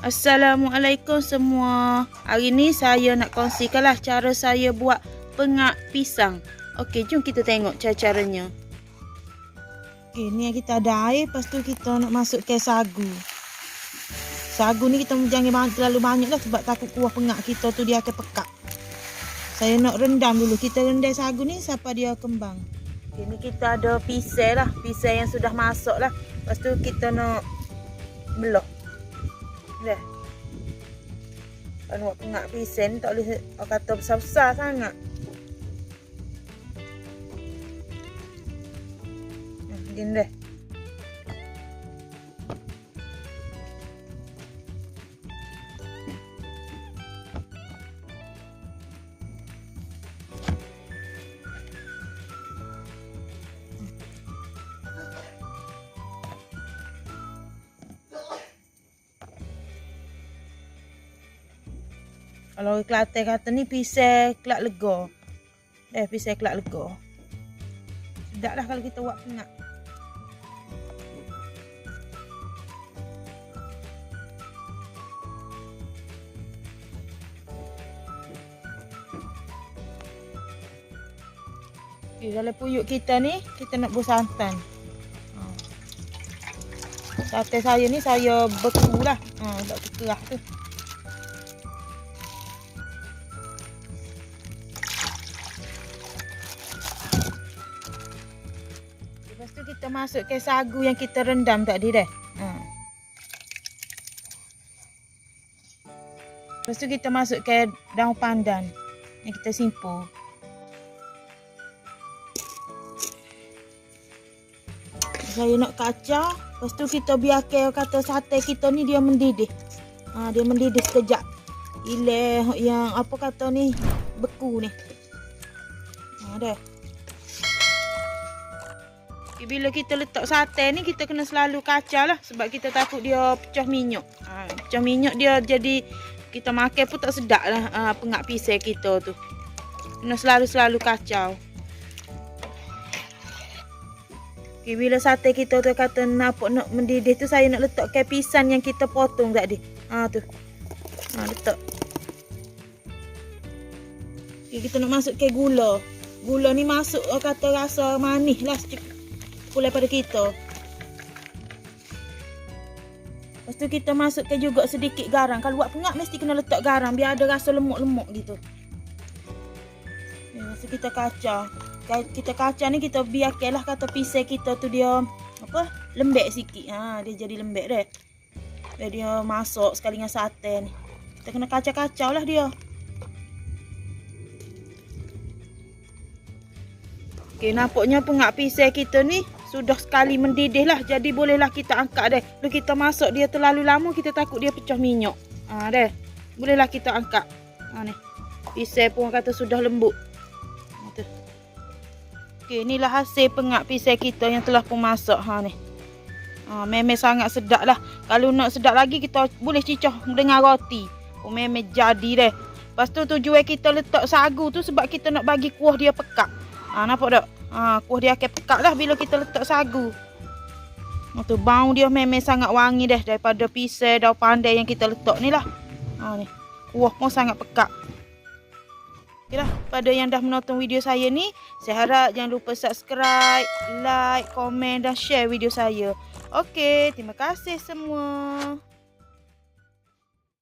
Assalamualaikum semua. Hari ni saya nak kongsikanlah cara saya buat pengak pisang. Okey, jom kita tengok cara-caranya. Okey, ni kita ada air, lepas tu kita nak masukkan sagu. Sagu ni kita jangan terlalu banyak lah sebab takut kuah pengak kita tu dia akan pekat. Saya nak rendam dulu. Kita rendam sagu ni sampai dia kembang. Okey, ni kita ada pisang lah. Pisang yang sudah masuk lah. Lepas tu kita nak belah. Dah. Kalau nak pengak pisang tak boleh kata besar-besar sangat. Gini dah. Kalau Kelantan kata ni pisang kelak lega. Pisang kelak lega. Sedaplah kalau kita buat pengak. Okay, dalam puyuk kita ni kita nak buat santan. Santan saya ni saya beku lah. Tak kekerah tu. Lepas tu kita masukkan sagu yang kita rendam tadi dah. Lepas tu kita masukkan daun pandan yang kita simpur. Saya nak kacau. Lepas tu kita biarkan kata sate kita ni dia mendidih. Dia mendidih sekejap. Ilah yang apa kata ni beku ni. Dah. Bila kita letak sate ni kita kena selalu kacau lah sebab kita takut dia pecah minyak. Pecah minyak dia jadi kita makan pun tak sedap lah pengak pisang kita tu. Kena selalu kacau. Okay, bila sate kita tu kata nampak nak mendidih tu saya nak letakkan pisang yang kita potong tadi. Tu. Letak. Okay, kita nak masukkan gula. Gula ni masuk kata rasa manis lah pula pada kita. Lepas tu kita masukkan juga sedikit garam. Kalau buat pengak mesti kena letak garam biar ada rasa lemuk-lemuk gitu. Lepas tu kita kacau. Kita kacau ni kita biarkanlah kata pisang kita tu dia apa lembek sikit. Dia jadi lembek dah. Biar dia masuk sekali dengan sate ni. Kita kena kacau-kacau lah dia. Okey, nampaknya pengak pisang kita ni sudah sekali mendidih lah. Jadi bolehlah kita angkat dah. Kalau kita masak dia terlalu lama kita takut dia pecah minyak. Dah. Bolehlah kita angkat. Ni. Pisang pun kata sudah lembut. Okey, inilah hasil pengak pisang kita yang telah pun masak ni. Memang sangat sedap lah. Kalau nak sedap lagi kita boleh cicah dengan roti. Memang jadi dah. Lepas tu tujuan kita letak sagu tu sebab kita nak bagi kuah dia pekat. Nampak tak? Kuah dia akan pekat lah bila kita letak sagu. Tu bau dia memang sangat wangi dah daripada pisang daun pandan yang kita letak ni lah. Ni. Kuah pun sangat pekat. Okeylah, pada yang dah menonton video saya ni, saya harap jangan lupa subscribe, like, komen dan share video saya. Okey, terima kasih semua.